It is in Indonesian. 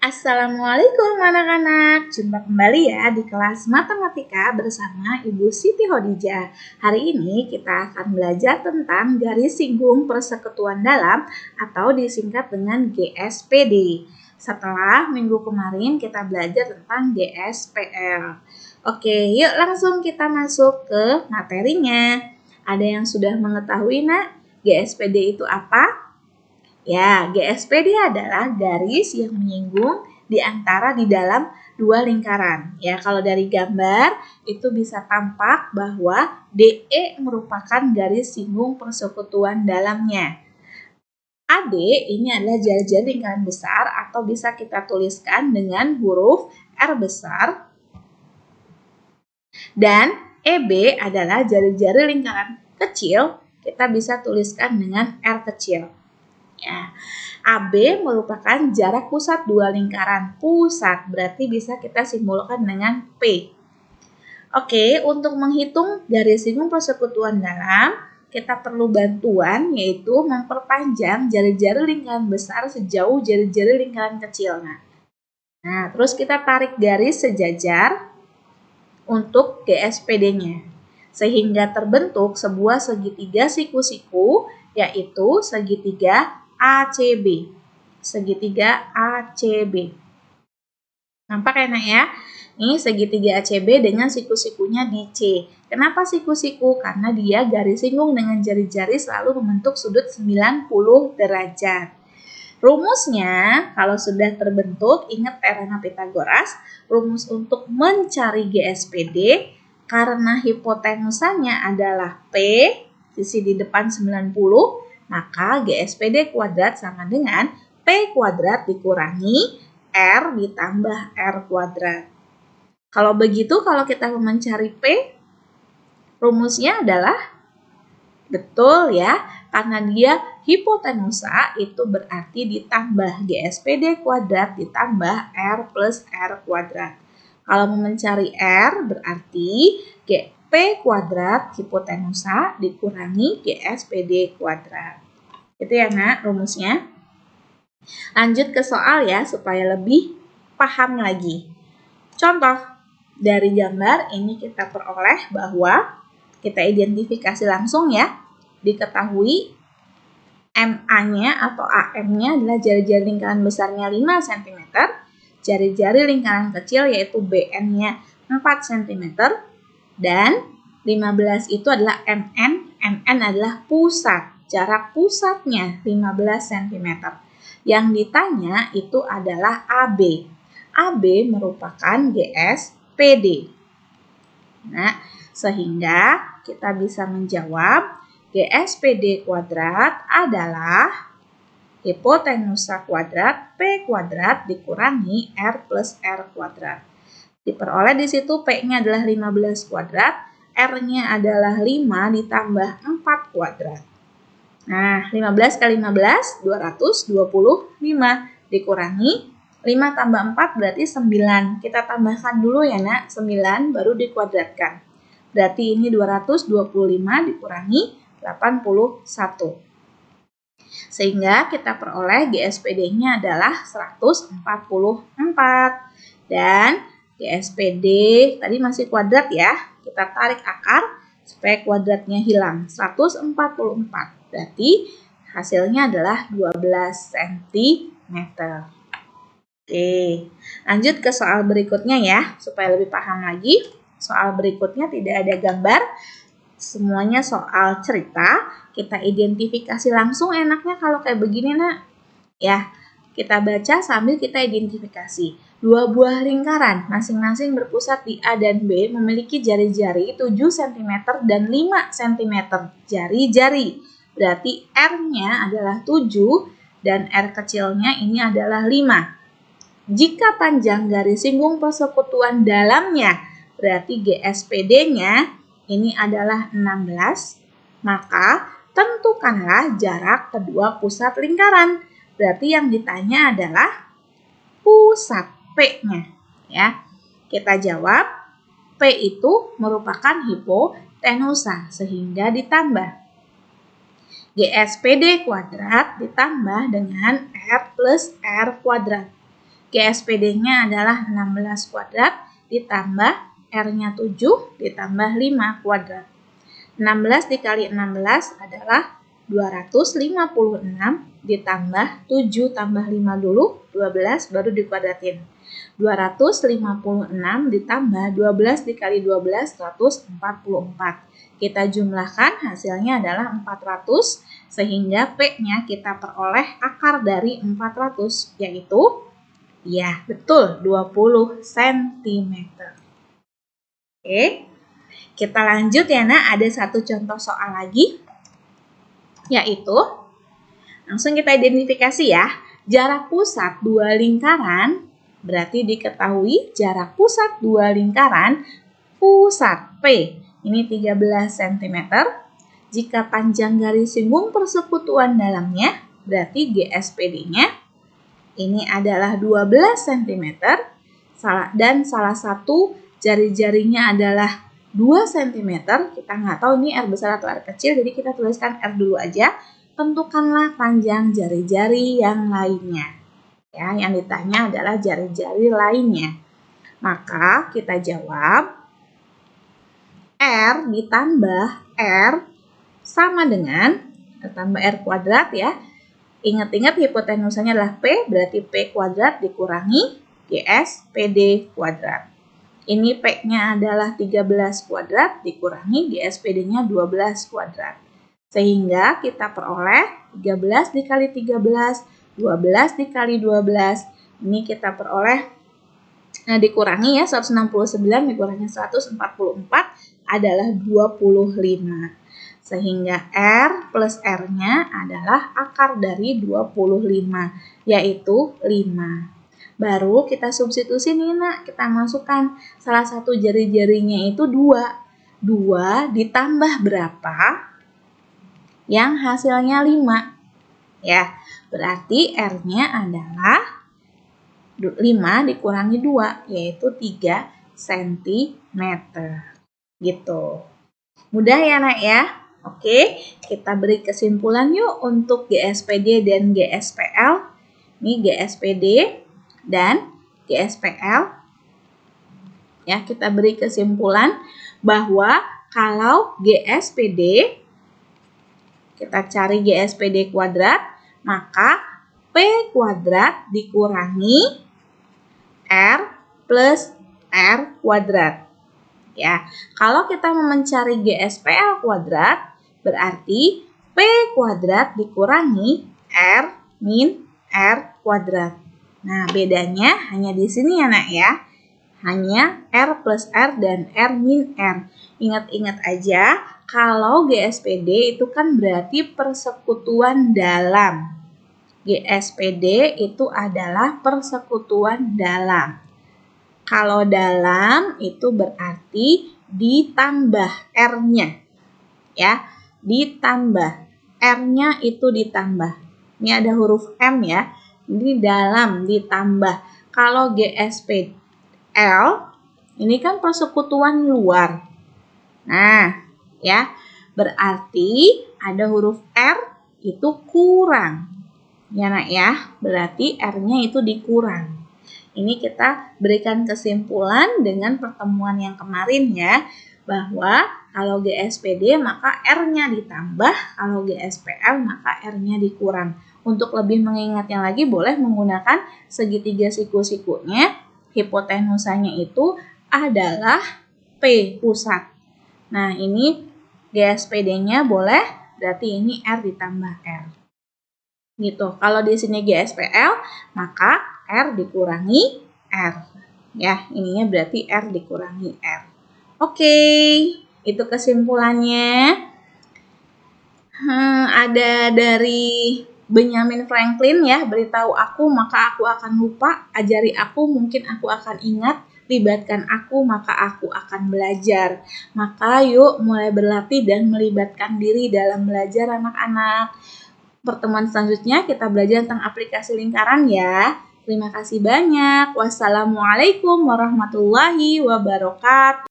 Assalamualaikum anak-anak, jumpa kembali ya di kelas matematika bersama Ibu Siti Hodijah. Hari ini kita akan belajar tentang garis singgung persekutuan dalam atau disingkat dengan GSPD. Setelah minggu kemarin kita belajar tentang GSPL. Oke, yuk langsung kita masuk ke materinya. Ada yang sudah mengetahui nak, GSPD itu apa? Ya, GSPD adalah garis yang menyinggung di antara di dalam dua lingkaran. Ya, kalau dari gambar itu bisa tampak bahwa DE merupakan garis singgung persekutuan dalamnya. AD ini adalah jari-jari lingkaran besar atau bisa kita tuliskan dengan huruf R besar. Dan EB adalah jari-jari lingkaran kecil, kita bisa tuliskan dengan R kecil. Ya. AB merupakan jarak pusat dua lingkaran. Pusat berarti bisa kita simbolkan dengan P. Oke, untuk menghitung garis singgung persekutuan dalam, kita perlu bantuan yaitu memperpanjang jari-jari lingkaran besar sejauh jari-jari lingkaran kecil. Nah, terus kita tarik garis sejajar untuk GSPD-nya. Sehingga terbentuk sebuah segitiga siku-siku yaitu segitiga ACB. Segitiga ACB. Nampak enak ya? Ini segitiga ACB dengan siku-sikunya di C. Kenapa siku-siku? Karena dia garis singgung dengan jari-jari selalu membentuk sudut 90 derajat. Rumusnya, kalau sudah terbentuk, ingat teorema Pitagoras, rumus untuk mencari GSPD karena hipotenusanya adalah P, sisi di depan 90, maka GSPD kuadrat sama dengan P kuadrat dikurangi R ditambah R kuadrat. Kalau begitu, kalau kita mencari P, rumusnya adalah betul ya, karena dia hipotenusa itu berarti ditambah GSPD kuadrat ditambah R plus R kuadrat. Kalau mau mencari R berarti P kuadrat hipotenusa dikurangi GSPD kuadrat. Itu ya nak rumusnya. Lanjut ke soal ya supaya lebih paham lagi. Contoh dari gambar ini kita peroleh bahwa kita identifikasi langsung ya. Diketahui MA-nya atau AM-nya adalah jari-jari lingkaran besarnya 5 cm. Jari-jari lingkaran kecil yaitu BN-nya 4 cm. Dan 15 itu adalah MN. MN adalah pusat. Jarak pusatnya 15 cm. Yang ditanya itu adalah AB. AB merupakan GSPD. Nah, sehingga kita bisa menjawab GSPD kuadrat adalah hipotenusa kuadrat P kuadrat dikurangi R plus R kuadrat. Diperoleh di situ P-nya adalah 15 kuadrat, R-nya adalah 5 ditambah 4 kuadrat. Nah, 15 kali 15, 225 dikurangi 5 tambah 4 berarti 9. Kita tambahkan dulu ya nak, 9 baru dikuadratkan. Berarti ini 225 dikurangi 81. Sehingga kita peroleh GSPD-nya adalah 144. Dan GSPD tadi masih kuadrat ya. Kita tarik akar supaya kuadratnya hilang. 144. Berarti hasilnya adalah 12 cm. Oke, lanjut ke soal berikutnya ya. Supaya lebih paham lagi. Soal berikutnya tidak ada gambar. Semuanya soal cerita. Kita identifikasi langsung enaknya kalau kayak begini nak. Ya, kita baca sambil kita identifikasi. Dua buah lingkaran masing-masing berpusat di A dan B memiliki jari-jari 7 cm dan 5 cm jari-jari. Berarti R-nya adalah 7 dan R kecilnya ini adalah 5. Jika panjang garis singgung persekutuan dalamnya berarti GSPD-nya ini adalah 16, maka tentukanlah jarak kedua pusat lingkaran. Berarti yang ditanya adalah pusat P-nya. Ya. Kita jawab, P itu merupakan hipotenusa, sehingga ditambah GSPD kuadrat ditambah dengan R plus R kuadrat. GSPD-nya adalah 16 kuadrat ditambah R-nya 7 ditambah 5 kuadrat. 16 dikali 16 adalah 256 ditambah 7 tambah 5 dulu, 12 baru dikuadratin. 256 ditambah 12 dikali 12, 144. Kita jumlahkan, hasilnya adalah 400, sehingga P-nya kita peroleh akar dari 400, yaitu, ya betul, 20 cm. Oke, kita lanjut ya nak, ada satu contoh soal lagi, yaitu, langsung kita identifikasi ya, jarak pusat dua lingkaran, berarti diketahui jarak pusat dua lingkaran, pusat P, ini 13 cm. Jika panjang garis singgung persekutuan dalamnya, berarti GSPD-nya ini adalah 12 cm. Dan salah satu jari-jarinya adalah 2 cm. Kita nggak tahu ini R besar atau R kecil, jadi kita tuliskan R dulu aja. Tentukanlah panjang jari-jari yang lainnya. Ya, yang ditanya adalah jari-jari lainnya. Maka kita jawab R ditambah R sama dengan R tambah R kuadrat ya. Ingat-ingat hipotenusanya adalah P, berarti P kuadrat dikurangi GSPD kuadrat. Ini P-nya adalah 13 kuadrat dikurangi GSPD-nya 12 kuadrat. Sehingga kita peroleh 13 dikali 13, 12 dikali 12. Ini kita peroleh, nah dikurangi ya, 169 dikurangi 144 adalah 25. Sehingga R plus R-nya adalah akar dari 25, yaitu 5. Baru kita substitusi nih nak, kita masukkan salah satu jari-jarinya itu 2. 2 ditambah berapa? Yang hasilnya 5. Ya, berarti R-nya adalah 5 dikurangi 2, yaitu 3 cm. Gitu. Mudah ya nak ya? Oke, kita beri kesimpulan yuk untuk GSPD dan GSPL. Ini GSPD dan GSPL. Ya, kita beri kesimpulan bahwa kalau GSPD, kita cari GSPD kuadrat, maka P kuadrat dikurangi R plus R kuadrat. Ya, kalau kita mau mencari GSPL kuadrat, berarti P kuadrat dikurangi R min R kuadrat. Nah, bedanya hanya di sini ya nak ya. Hanya R plus R dan R min R. Ingat-ingat aja, kalau GSPD itu kan berarti persekutuan dalam. GSPD itu adalah persekutuan dalam. Kalau dalam itu berarti ditambah R-nya. Ya, ditambah. R-nya itu ditambah. Ini ada huruf M ya. Ini dalam ditambah. Kalau GSPL ini kan persekutuan luar. Nah, ya, berarti ada huruf R itu kurang. Ya nak ya, berarti R-nya itu dikurang. Ini kita berikan kesimpulan dengan pertemuan yang kemarin ya, bahwa kalau GSPD maka R-nya ditambah, kalau GSPL maka R-nya dikurang. Untuk lebih mengingatnya lagi boleh menggunakan segitiga siku-sikunya, hipotenusanya itu adalah P pusat. Nah ini GSPD-nya boleh, berarti ini R ditambah R. Gitu. Kalau di sini GSPL, maka R dikurangi R. Ya, ininya berarti R dikurangi R. Oke, itu kesimpulannya. Ada dari Benjamin Franklin ya, beritahu aku maka aku akan lupa, ajari aku mungkin aku akan ingat, libatkan aku maka aku akan belajar. Maka yuk mulai berlatih dan melibatkan diri dalam belajar anak-anak. Pertemuan selanjutnya kita belajar tentang aplikasi lingkaran ya. Terima kasih banyak. Wassalamualaikum warahmatullahi wabarakatuh.